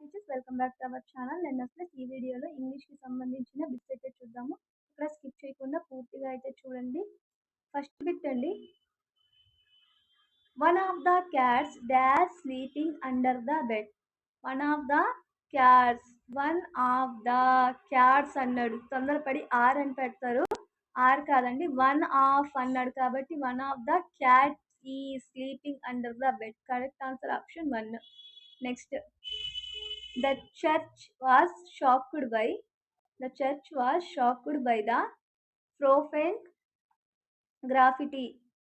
Teachers welcome back to our channel. నేను అసలు ఈ వీడియోలో ఇంగ్లీష్కి సంబంధించిన బిట్స్ అయితే చూద్దాము. ఇక్కడ స్కిప్ చేయకుండా పూర్తిగా అయితే చూడండి. ఫస్ట్ బిట్ అండి, one of the cats dash sleeping under the bed. One of the cats, one of the cats అన్నాడు, తొందరపడి ఆర్ అని పెడతారు. ఆర్ కాదండి, వన్ ఆఫ్ అన్నాడు కాబట్టి వన్ ఆఫ్ ద క్యాట్ ఈ sleeping under the bed. Correct answer option 1. Next, the church was shocked by the profane graffiti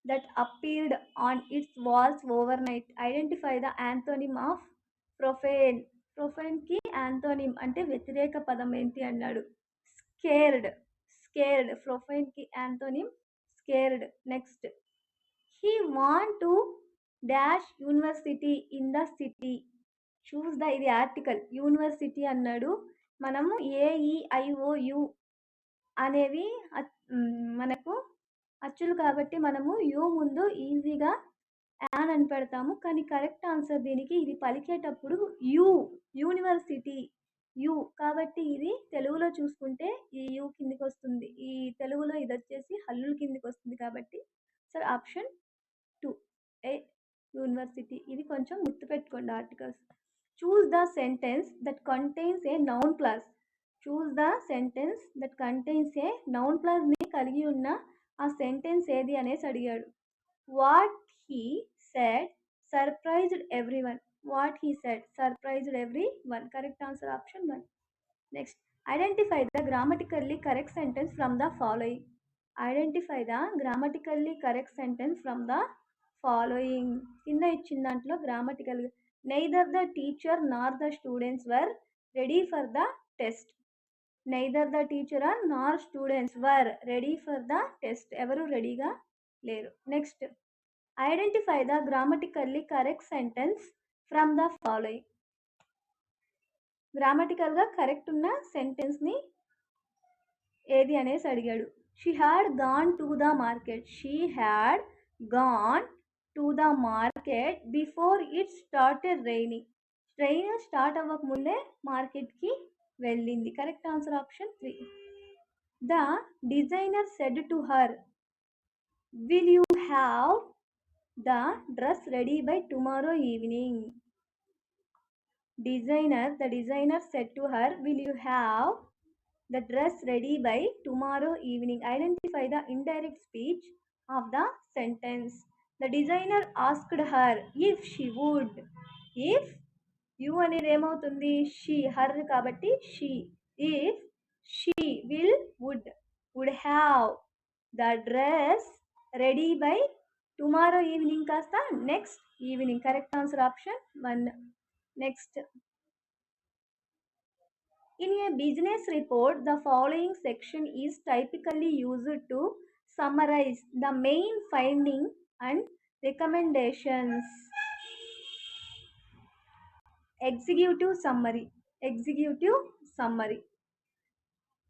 that appeared on its walls overnight. Identify the antonym of profane. Profane ki antonym ante వ్యతిరేక పదం ఏంటి అన్నాడు. scared. Profane ki antonym scared. Next, he want to dash university in the city. Choose the, ఇది article, university అన్నాడు. మనము AEIOU అనేవి మనకు అచ్చులు కాబట్టి మనము యూ ముందు ఈజీగా యాన్ అని పెడతాము. కానీ కరెక్ట్ ఆన్సర్ దీనికి, ఇది పలికేటప్పుడు యూనివర్సిటీ యూ కాబట్టి ఇది తెలుగులో చూసుకుంటే ఈ యూ కిందికి వస్తుంది. ఈ తెలుగులో ఇది వచ్చేసి హల్లుల కిందికి వస్తుంది కాబట్టి సార్ ఆప్షన్ 2 ఏ యూనివర్సిటీ. ఇది కొంచెం గుర్తుపెట్టుకోండి articles. Choose the sentence that contains a noun clause. Choose the sentence that contains a noun clause ని కలిగి ఉన్న ఆ సెంటెన్స్ ఏది అనేసి అడిగాడు. What he said surprised everyone. What he said surprised everyone. Correct answer option 1. Next, identify the grammatically correct sentence from the following. Identify the grammatically correct sentence from the following. కింద ఇచ్చిన దాంట్లో grammatical, neither the teacher nor the students were ready for the test. Neither the teacher nor students were ready for the test. ఎవరు రెడీగా లేరు. Next, identify the grammatically correct sentence from the following. గ్రామటికల్గా correct ఉన్న సెంటెన్స్ని ఏది అనేసి అడిగాడు. She had gone to the market. She had gone to the market before it started raining. Rain start అవ్వక ముందే మార్కెట్కి వెళ్ళింది. Correct answer option 3. The designer said to her, will you have the dress ready by tomorrow evening. The designer said to her, will you have the dress ready by tomorrow evening. Identify the indirect speech of the sentence. The designer asked her if she would. If you అనేది ఏమవుతుంది, she, her కాబట్టి she. If she would have the dress ready by tomorrow evening కాస్త next evening. Correct answer option 1. Next, in a business report, the following section is typically used to summarize the main finding and recommendations. Executive summary.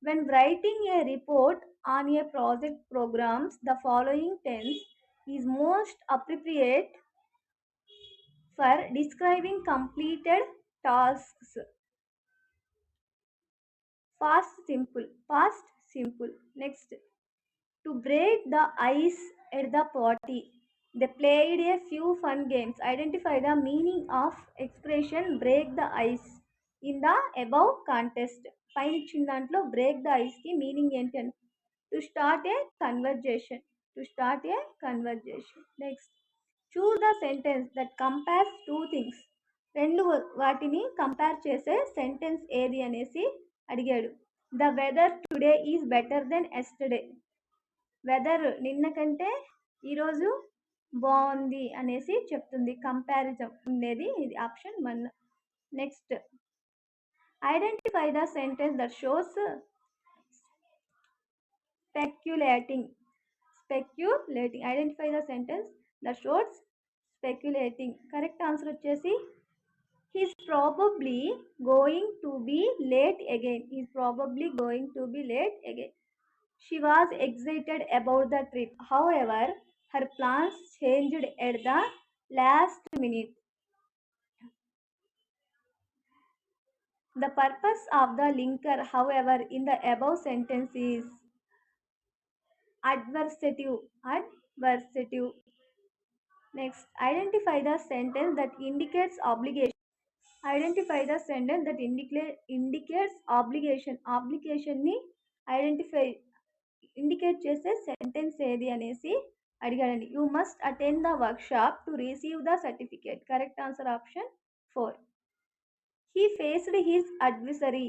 When writing a report on a project programs, the following tense is most appropriate for describing completed tasks. Past simple. Next, to break the ice at the party, they played a few fun games. Identify the meaning of expression break the ice in the above contest. పైన ఇచ్చిన దాంట్లో break the ice కి meaning ఏంటి అని, to start a conversation. Next, choose the sentence that compares two things. రెండు వాటిని compare చేసే sentence ఏది అనేసి అడిగాడు. The weather today is better than yesterday. Weather నిన్న కంటే ఈరోజు బాగుంది అనేసి చెప్తుంది. కంపారిజన్ ఉండేది ఇది option 1. Next, identify the sentence that shows speculating. Identify the sentence that shows speculating. Correct answer వచ్చేసి he's probably going to be late again. She was excited about the trip. However, her plans changed at the last minute. The purpose of the linker, however, in the above sentence is adversative. Adversative. Next, identify the sentence that indicates obligation. Identify the sentence that indicates obligation. Obligation ni identify indicate చేసే sentence ఏది అనేసి అడిగాడండి. You must attend the workshop to receive the certificate. Correct answer option 4. He faced his adversary.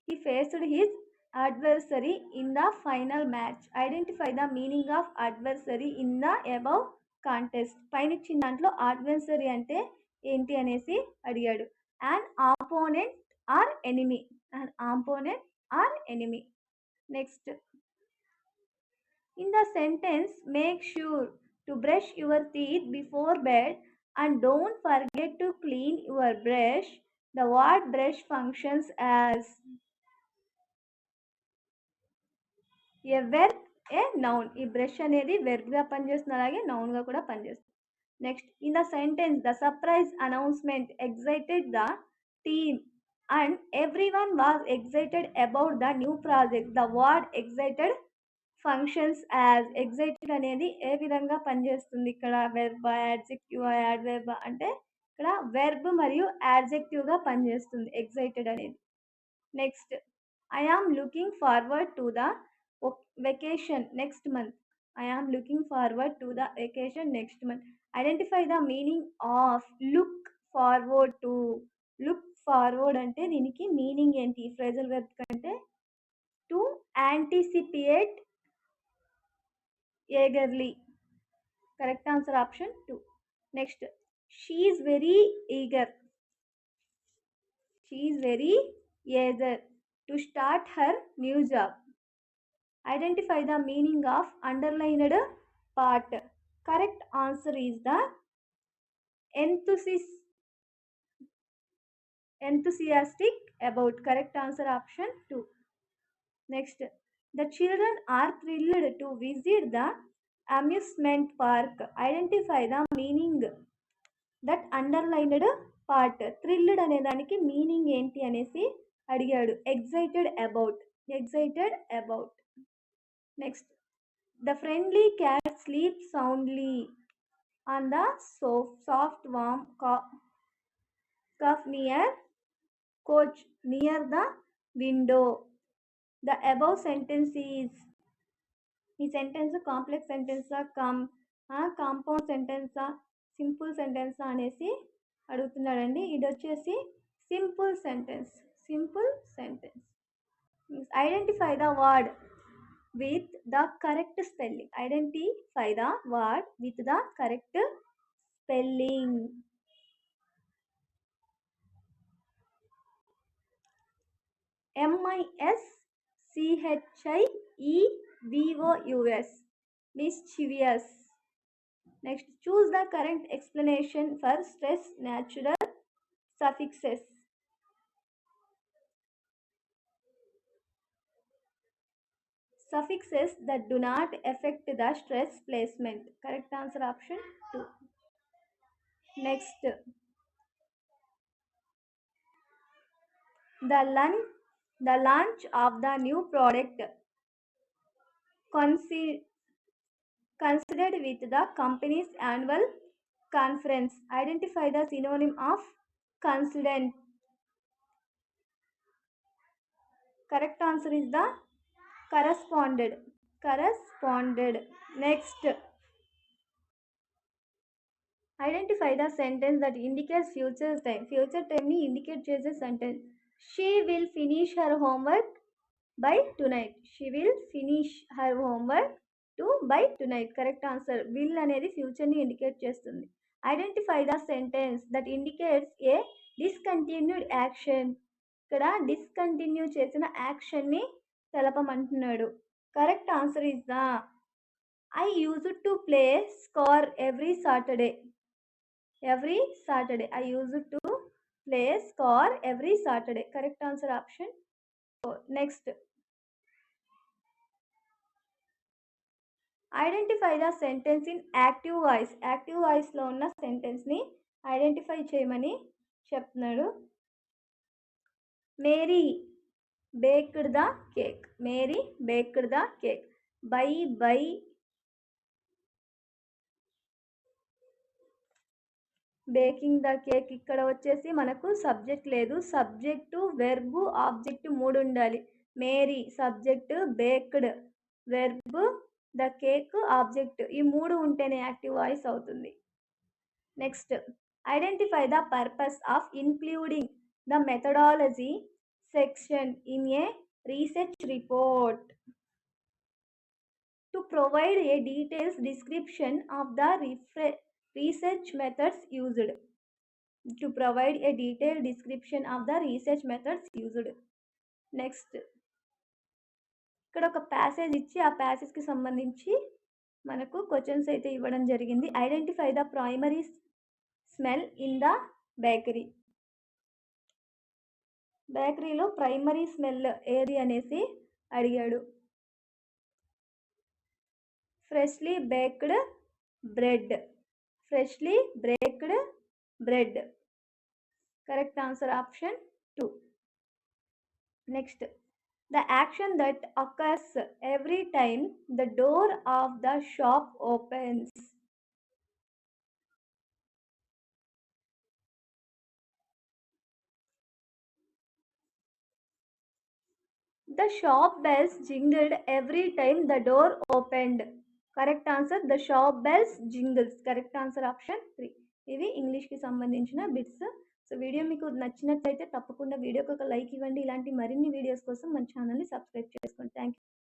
He faced his adversary in the final match. Identify the meaning of adversary in the above contest. పైన ఇచ్చిన దాంట్లో adversary అంటే ఏంటి అనేసి అడిగాడు. An opponent or enemy. An opponent or enemy. Next, in the sentence, make sure to brush your teeth before bed and don't forget to clean your brush. The word brush functions as A verb, a noun. ఈ brush అనేది వెర్బ్గా పనిచేస్తుంది, అలాగే నౌన్గా కూడా పనిచేస్తుంది. Next, in the sentence the surprise announcement excited the team and every one was excited about the new project. The word excited functions as. Excited అనేది ఏ విధంగా పనిచేస్తుంది? ఇక్కడ వెర్బ్, యాడ్జెక్టివ్, యాడ్వర్బ్ అంటే ఇక్కడ వెర్బ్ మరియు యాడ్జెక్టివ్గా పనిచేస్తుంది ఎగ్జైటెడ్ అనేది. Next, I am looking forward to the vacation next month. I am looking forward to the vacation next month. Identify the meaning of look forward to. Look forward అంటే దీనికి meaning ఏంటి? Phrasal verb కంటే to anticipate eagerly. Correct answer option 2. Next, she is very eager. She is very eager to start her new job. Identify the meaning of underlined part. Correct answer is the enthusiastic about. Correct answer option 2. Next, the children are thrilled to visit the amusement park. Identify the meaning that underlined part. Thrilled అనే దానికి meaning ఏంటి అనేసి అడిగాడు. Excited about. Excited about. Next, the friendly cat sleeps soundly on the soft warm cuff near coach near the window. The above sentence is, ఈ sentence complex సెంటెన్సా, compound సెంటెన్సా, simple సెంటెన్సా అనేసి అడుగుతున్నాడండి. ఇది వచ్చేసి simple sentence. Simple sentence. Identify the word with the correct spelling. Identify the word with the correct spelling. mischievous. Mischievous. Next, choose the correct explanation for stress natural suffixes. Suffixes that do not affect the stress placement. Correct answer option 2. Next, the launch of the new product considered with the company's annual conference. Identify the synonym of coincident. Correct answer is the corresponded. Corresponded. Next, identify the sentence that indicates future time. Future time ni indicate chese sentence. She will finish her homework by tonight. She will finish her homework by tonight. Correct answer. Will అనేది future ని indicate చేస్తుంది. Identify the sentence that indicates a discontinued action. ఇక్కడ discontinue చేసిన action ని తెలపమంటున్నాడు. Correct answer is the I use to play soccer every Saturday. Every Saturday. I used to play score every Saturday. Correct answer option 4. Next, identify the sentence in active voice. Active వాయిస్లో ఉన్న సెంటెన్స్ని identify చేయమని చెప్తున్నాడు. Mary baked the cake. Mary baked the cake. By baking the cake. ఇక్కడ వచ్చేసి మనకు subject లేదు. Subject, verb, object 3 ఉండాలి. Mary subject, baked verb, the cake object. ఈ 3 ఉంటేనే యాక్టివ్ వాయిస్ అవుతుంది. Next, identify the purpose of including the methodology section in a research report. To provide a detailed description of the research methods used. To provide a detailed description of the research methods used. Next, ఇక్కడ ఒక passage ఇచ్చి ఆ ప్యాసేజ్కి సంబంధించి మనకు questions అయితే ఇవ్వడం జరిగింది. Identify the primary smell in the bakery. బేకరీలో ప్రైమరీ స్మెల్ ఏది అనేసి అడిగాడు. Freshly baked bread. Freshly baked bread. Correct answer option 2. Next, the action that occurs every time the door of the shop opens. The shop bells jingled every time the door opened. Correct answer, the shop bells jingles. Correct answer option 3. ఇవి ఇంగ్లీష్కి సంబంధించిన bits. So video మీకు నచ్చినట్లయితే తప్పకుండా వీడియోకి ఒక like ఇవ్వండి. ఇలాంటి మరిన్ని వీడియోస్ కోసం మన ఛానల్ని సబ్స్క్రైబ్ చేసుకోండి. Thank you.